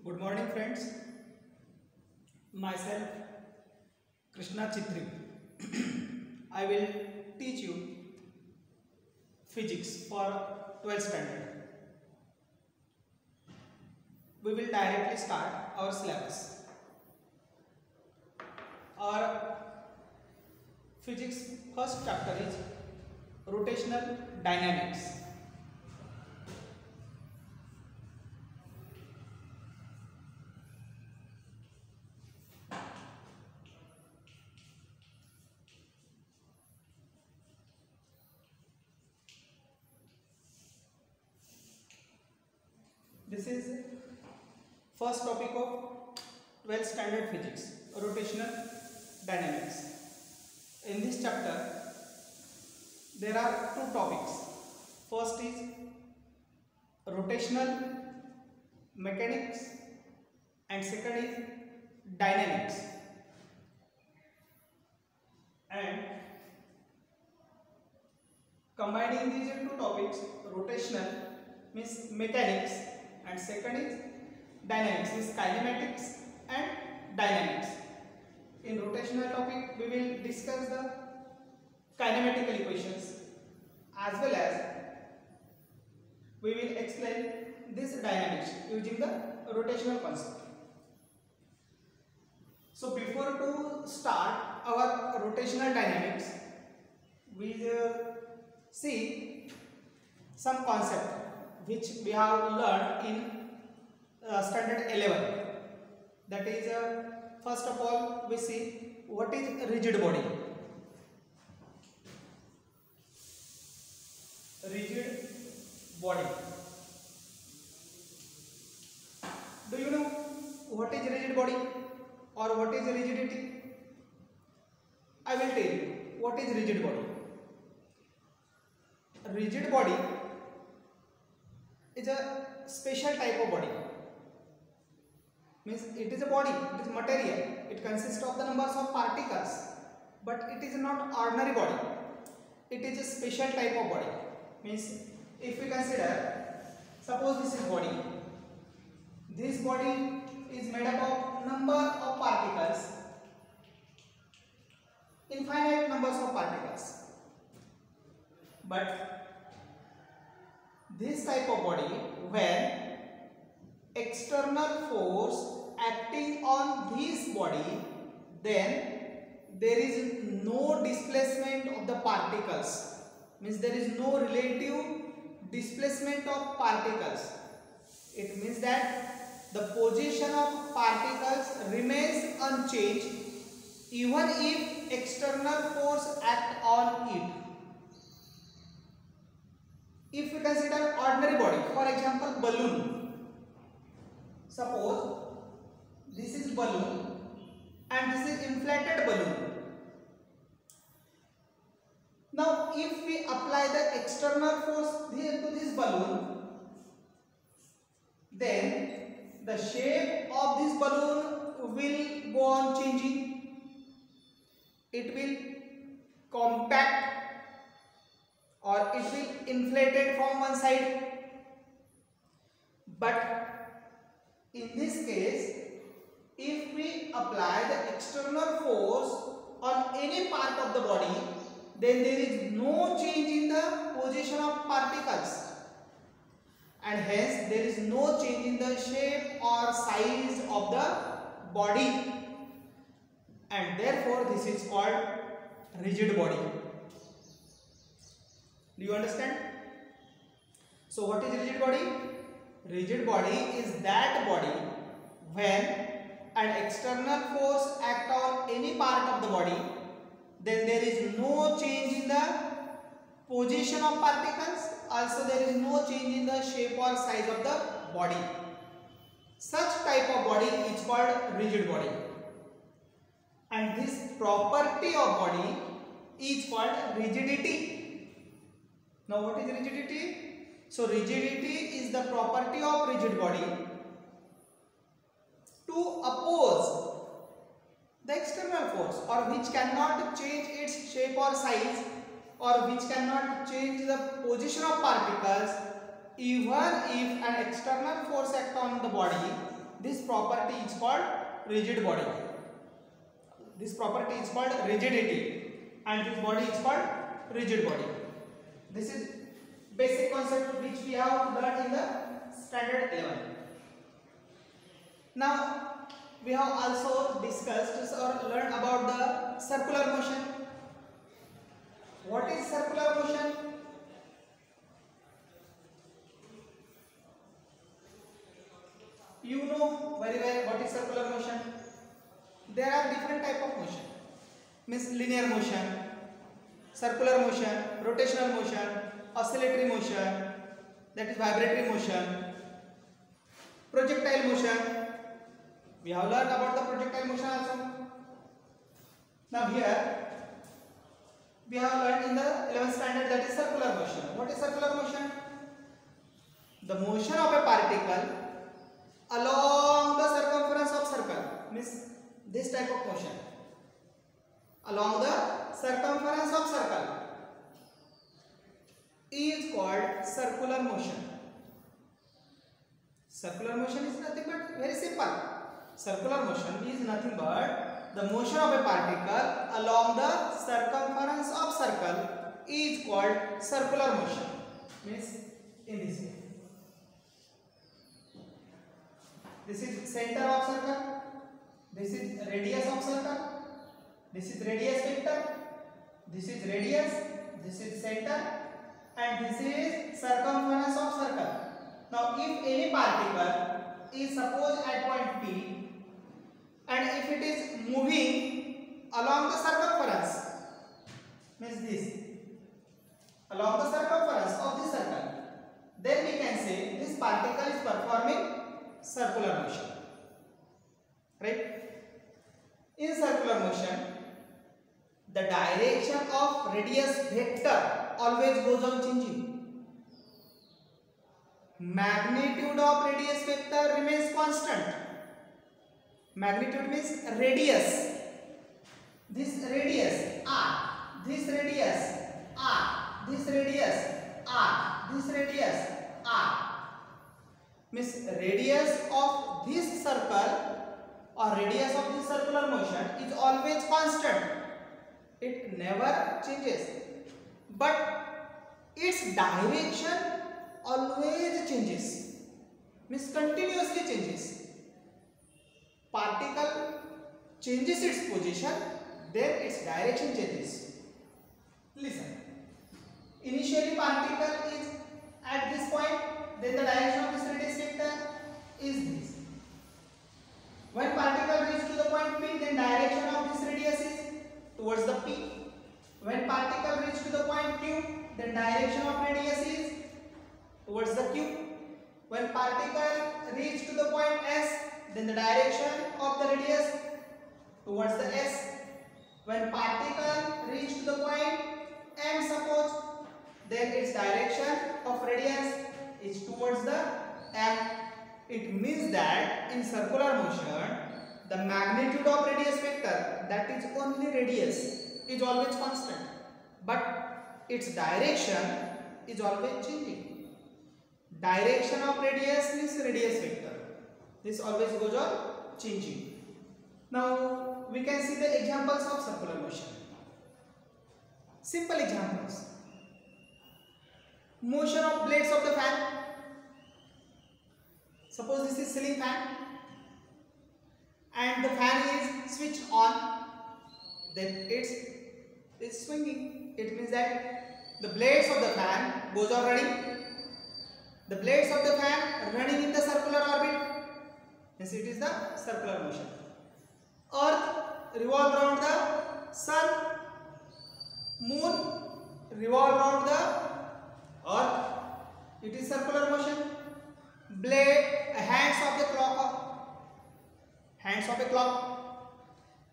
Good morning, friends. Myself, Krishna Chitri. I will teach you physics for 12th standard. We will directly start our syllabus. Our physics first chapter is rotational dynamics. This is first topic of 12th standard physics, rotational dynamics. In this chapter, there are two topics. First is rotational mechanics and second is dynamics. And combining these two topics, rotational means mechanics and second is dynamics, is kinematics and dynamics. In rotational topic, we will discuss the kinematical equations as well as we will explain this dynamics using the rotational concept. So before to start our rotational dynamics, we will see some concept which we have learned in standard 11. That is, first of all, we see what is rigid body. Rigid body. Do you know what is rigid body or what is rigidity? I will tell you what is rigid body. Rigid body is a special type of body. Means it is a body, it is material, it consists of the numbers of particles, but it is not ordinary body. It is a special type of body. Means if we consider, suppose this is body. This body is made up of number of particles, infinite numbers of particles. But this type of body, when external force acting on this body, then there is no displacement of the particles. Means there is no relative displacement of particles. It means that the position of particles remains unchanged even if external force act on it. If we consider ordinary body, for example balloon, suppose this is balloon and this is inflated balloon. Now if we apply the external force here to this balloon, then the shape of this balloon will go on changing. It will compact or it will inflated from one side. But in this case, if we apply the external force on any part of the body, then there is no change in the position of particles, and hence there is no change in the shape or size of the body, and therefore this is called rigid body. Do you understand? So what is rigid body? Rigid body is that body when an external force acts on any part of the body, then there is no change in the position of particles, also there is no change in the shape or size of the body. Such type of body is called rigid body, and this property of body is called rigidity. Now what is rigidity? So rigidity is the property of rigid body to oppose the external force, or which cannot change its shape or size, or which cannot change the position of particles even if an external force acts on the body, this property is called rigid body. This property is called rigidity, and this body is called rigid body. This is basic concept which we have learned in the standard 11. Now we have also discussed or learned about the circular motion. What is circular motion? You know very well what is circular motion. There are different type of motion. Means linear motion, circular motion, rotational motion, oscillatory motion, that is vibratory motion, projectile motion. We have learned about the projectile motion also. Now here we have learned in the 11th standard that is circular motion. What is circular motion? The motion of a particle along the circumference of circle, means this type of motion along the circumference of circle is called circular motion. Circular motion is nothing but very simple. Circular motion is nothing but the motion of a particle along the circumference of circle is called circular motion. Means in this way. This is center of circle. This is radius of circle. This is radius vector. This is radius. This is center. And this is circumference of circle. Now, if any particle is supposed at point P, and if it is moving along the circumference, means this, along the circumference of the circle, then we can say this particle is performing circular motion. Right? In circular motion, the direction of radius vector always goes on changing. Magnitude of radius vector remains constant. Magnitude means radius. This radius r, this radius r, this radius r, this radius r. Means radius of this circle or radius of this circular motion is always constant. It never changes. But its direction always changes. Means continuously changes. Particle changes its position, then its direction changes. Listen. Initially particle is at this point, then the direction of this radius vector is this. When particle reaches to the point P, then direction of this radius is towards the P. When particle reaches to the point Q, then direction of radius is towards the Q. When particle reaches to the point S, then the direction of the radius towards the S. When particle reaches to the point M, suppose, then its direction of radius is towards the M. It means that in circular motion, the magnitude of radius vector, that is only radius, is always constant, but its direction is always changing. Direction of radius means radius vector. This always goes on changing. Now we can see the examples of circular motion. Simple examples. Motion of blades of the fan. Suppose this is ceiling fan and the fan is switched on, then it's swinging. It means that the blades of the fan goes on running. The blades of the fan running in the circular orbit, means it is the circular motion. Earth revolve around the sun. Moon revolve around the earth. It is circular motion. Hands of the clock. Hands of a clock.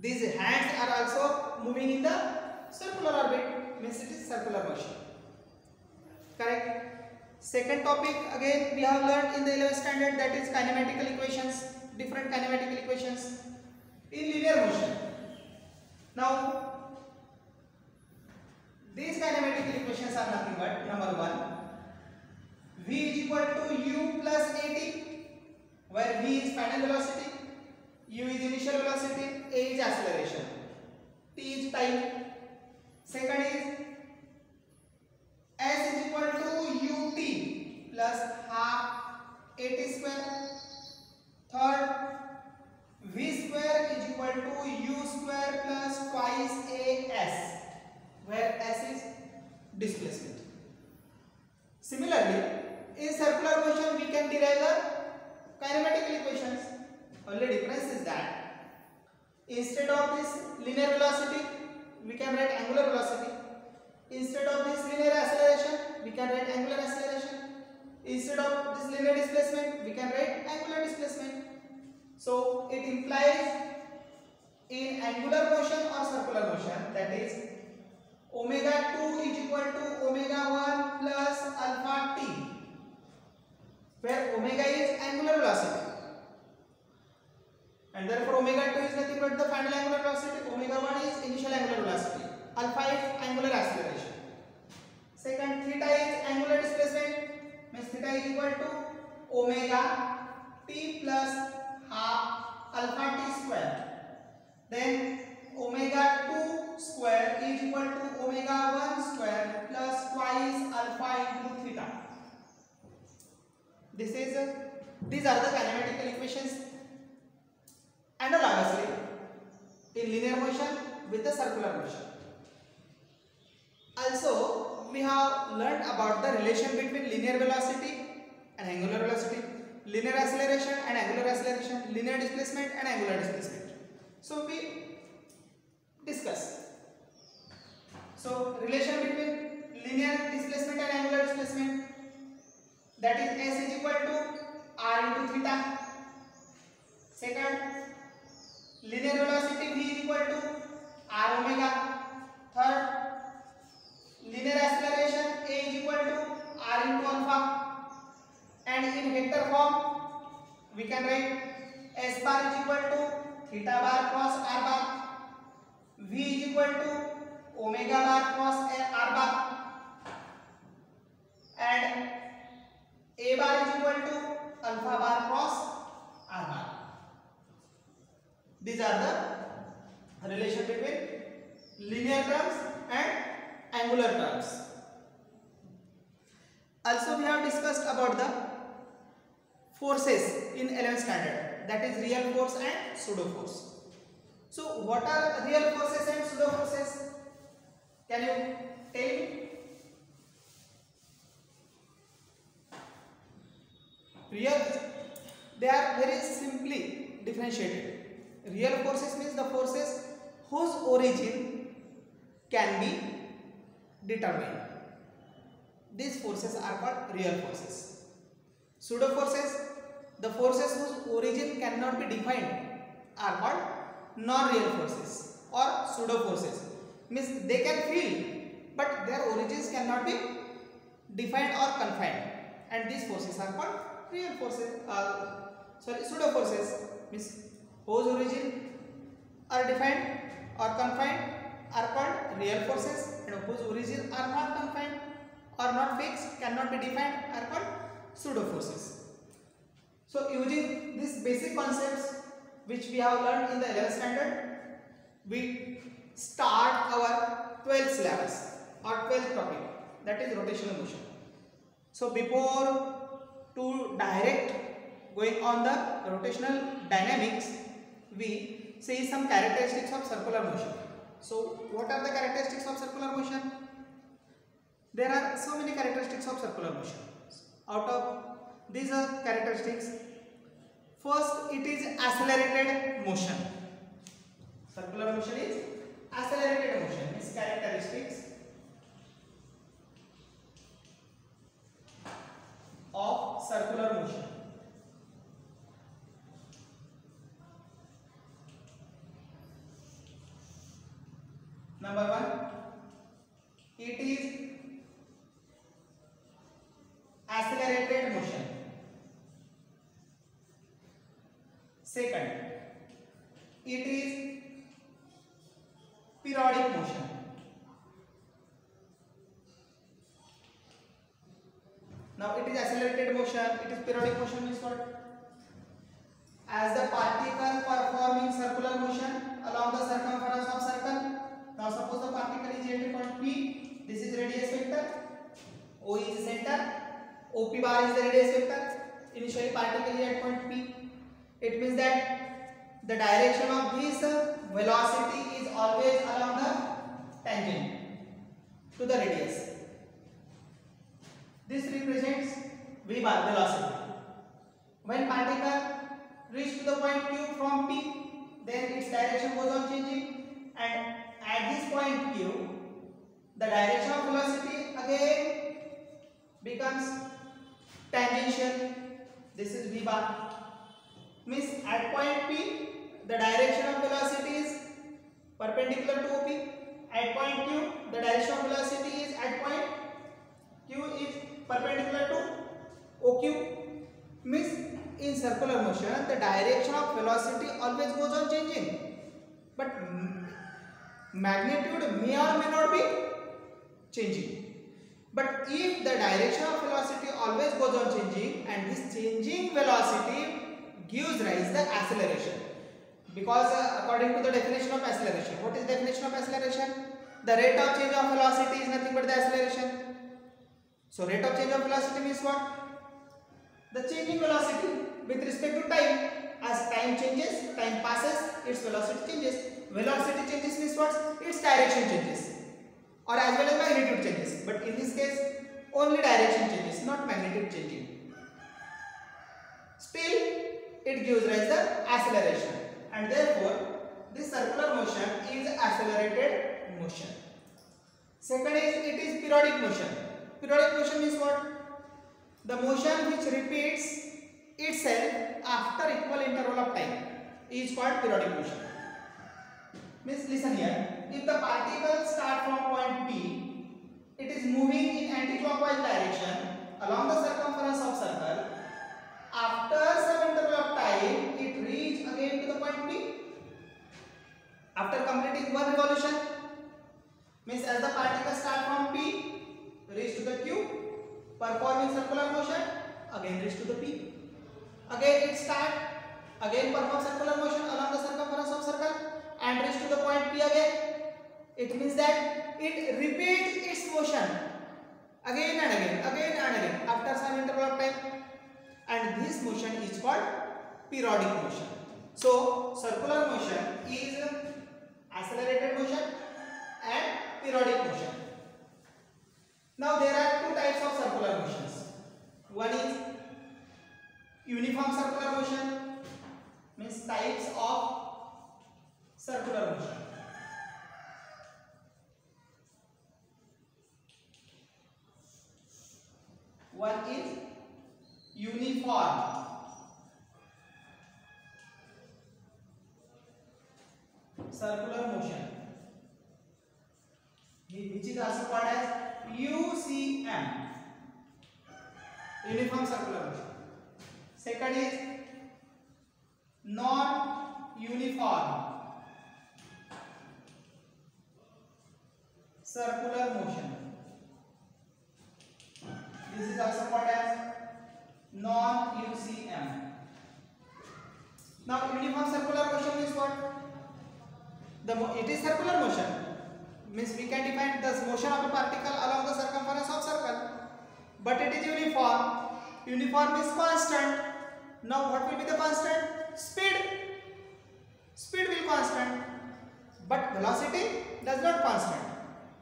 These hands are also moving in the circular orbit, means it is circular motion. Correct. Second topic again we have learned in the 11th standard, that is kinematical equations. Different kinematical equations in linear motion. Now these kinematical equations are nothing but number 1, V is equal to U plus AT, where V v is final velocity, u is initial velocity, a is acceleration, t is time. Second is s is equal to ut plus half at square. Third, v square is equal to u square plus twice as, where s is displacement. Similarly, in circular motion we can derive the kinematical equations. Only difference is that instead of this linear velocity we can write angular velocity. Instead of this linear acceleration we can write angular acceleration. Instead of this linear displacement we can write angular displacement. So it implies in angular motion or circular motion, that is omega 2 is equal to omega 1 plus alpha t, where omega is angular velocity and therefore omega 2 is nothing but the final angular velocity, omega 1 is initial angular velocity, alpha is angular acceleration. Second, theta is angular displacement, means theta is equal to omega t plus half alpha t square. Then omega 2 square is equal to omega 1 square plus twice alpha into theta. These are the kinematical equations. Analogously, in linear motion with the circular motion. Also, we have learned about the relation between linear velocity and angular velocity, linear acceleration and angular acceleration, linear displacement and angular displacement. So we discuss. So relation between linear displacement and angular displacement, that is s is equal to r into theta. Second, linear velocity v is equal to r omega. Third, linear acceleration a is equal to r into alpha. And in vector form we can write s bar is equal to theta bar cross r bar, v is equal to omega bar cross r bar, and a bar is equal to alpha bar cross r bar. These are the relation between linear terms and angular terms. Also, we have discussed about the forces in 11th standard, that is real force and pseudo force. So what are real forces and pseudo forces? Can you tell me? They are very simply differentiated. Real forces means the forces whose origin can be determined. These forces are called real forces. Pseudo forces, the forces whose origin cannot be defined, are called non-real forces or pseudo forces. Means they can feel but their origins cannot be defined or confined, and these forces are called real forces. Pseudo forces means whose origin are defined or confined are called real forces, and whose origins are not confined or not fixed, cannot be defined, are called pseudo forces. So using these basic concepts which we have learned in the 11th standard, we start our 12th syllabus or 12th topic, that is rotational motion. So before to direct going on the rotational dynamics, we see some characteristics of circular motion. So what are the characteristics of circular motion? There are so many characteristics of circular motion. Out of these are characteristics. First, it is accelerated motion. Circular motion is accelerated motion. Its characteristics of circular motion. Number one, it is accelerated motion. Second, it is periodic motion. Now it is accelerated motion, it is periodic motion means what? as the particle performing circular motion along the circumference of circle. Now suppose the particle is at a point P. This is radius vector. O is center. OP bar is the radius vector. Initially particle is at point P. It means that the direction of this velocity is always along the tangent to the radius. This represents v bar velocity. When particle reach to the point Q from P, then its direction goes on changing, and at this point Q, the direction of velocity again becomes tangential. This is v bar. Means at point P, the direction of velocity is perpendicular to OP. At point Q, the direction of velocity is at point Q is perpendicular to OQ. Means in circular motion, the direction of velocity always goes on changing, but magnitude may or may not be changing. But if the direction of velocity always goes on changing, and this changing velocity gives rise the acceleration, because according to the definition of acceleration, what is the definition of acceleration? The rate of change of velocity is nothing but the acceleration. So rate of change of velocity means what? The changing velocity with respect to time. As time changes, time passes, its velocity changes. Velocity changes means what? Its direction changes, or as well as magnitude changes. But in this case, only direction changes, not magnitude changing. Still, it gives rise the acceleration, and therefore this circular motion is accelerated motion. Second is, it is periodic motion. Periodic motion means what? The motion which repeats itself after equal interval of time is called periodic motion. Means listen here, if the particle starts from point P, it is moving in anti-clockwise direction along the circumference of circle. After some interval of time, it reaches again to the point P. After completing one revolution, means as the particle starts from P, reach to the Q, performing circular motion, again reach to the P. Again it start, again perform circular motion along the circumference of circle and reach to the point P again. It means that it repeats its motion again and again after some interval of time, and this motion is called periodic motion. So circular motion is accelerated motion and periodic motion. Now there are two types of circular motions. One is uniform circular motion, means types of circular motion. One is uniform circular motion, which is also called as UCM, uniform circular motion. Second is non-uniform circular motion. This is also called as non-UCM. Now uniform circular motion means what? It is circular motion, means we can define the motion of a particle along the circumference of circle, but it is uniform. Uniform is constant. Now what will be the constant? Speed. Speed will constant, but velocity does not constant.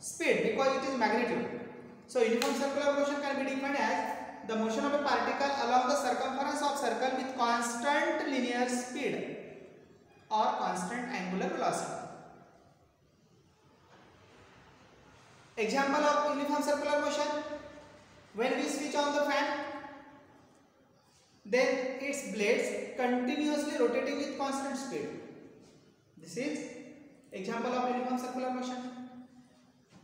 Speed, because it is magnitude. So uniform circular motion can be defined as the motion of a particle along the circumference of circle with constant linear speed or constant angular velocity. Example of uniform circular motion: when we switch on the fan, then its blades continuously rotating with constant speed. This is example of uniform circular motion.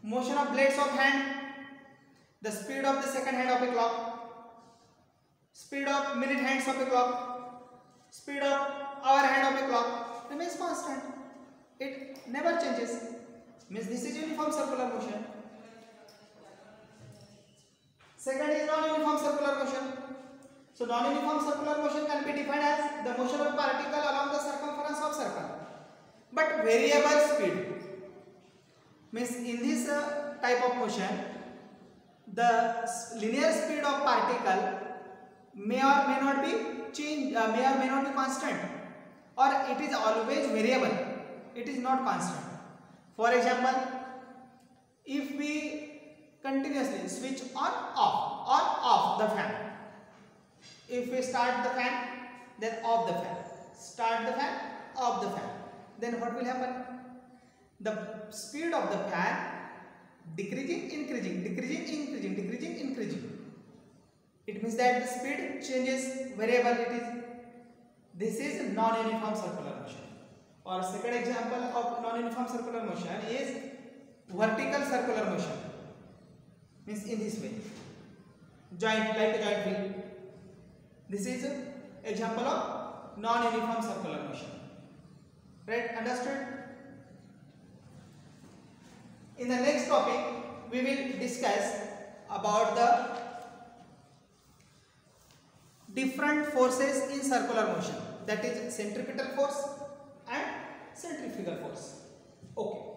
Motion of blades of hand: the speed of the second hand of a clock, speed of minute hands of a clock, speed of hour hand of a clock remains constant. It never changes. Means this is uniform circular motion. Second is non-uniform circular motion. So non-uniform circular motion can be defined as the motion of a particle along the circumference of circle. But variable speed means in this type of motion, the linear speed of particle may or may not be may or may not be constant, or it is always variable. It is not constant. For example, if we continuously switch on off the fan, if we start the fan, then off the fan, start the fan, off the fan, then what will happen? The speed of the fan decreasing, increasing. It means that the speed changes, variable. This is non-uniform circular motion. Or second example of non-uniform circular motion is vertical circular motion. Means in this way, like a joint wheel. This is an example of non-uniform circular motion. Right? Understood? In the next topic, we will discuss about the different forces in circular motion, that is centripetal force and centrifugal force. Okay.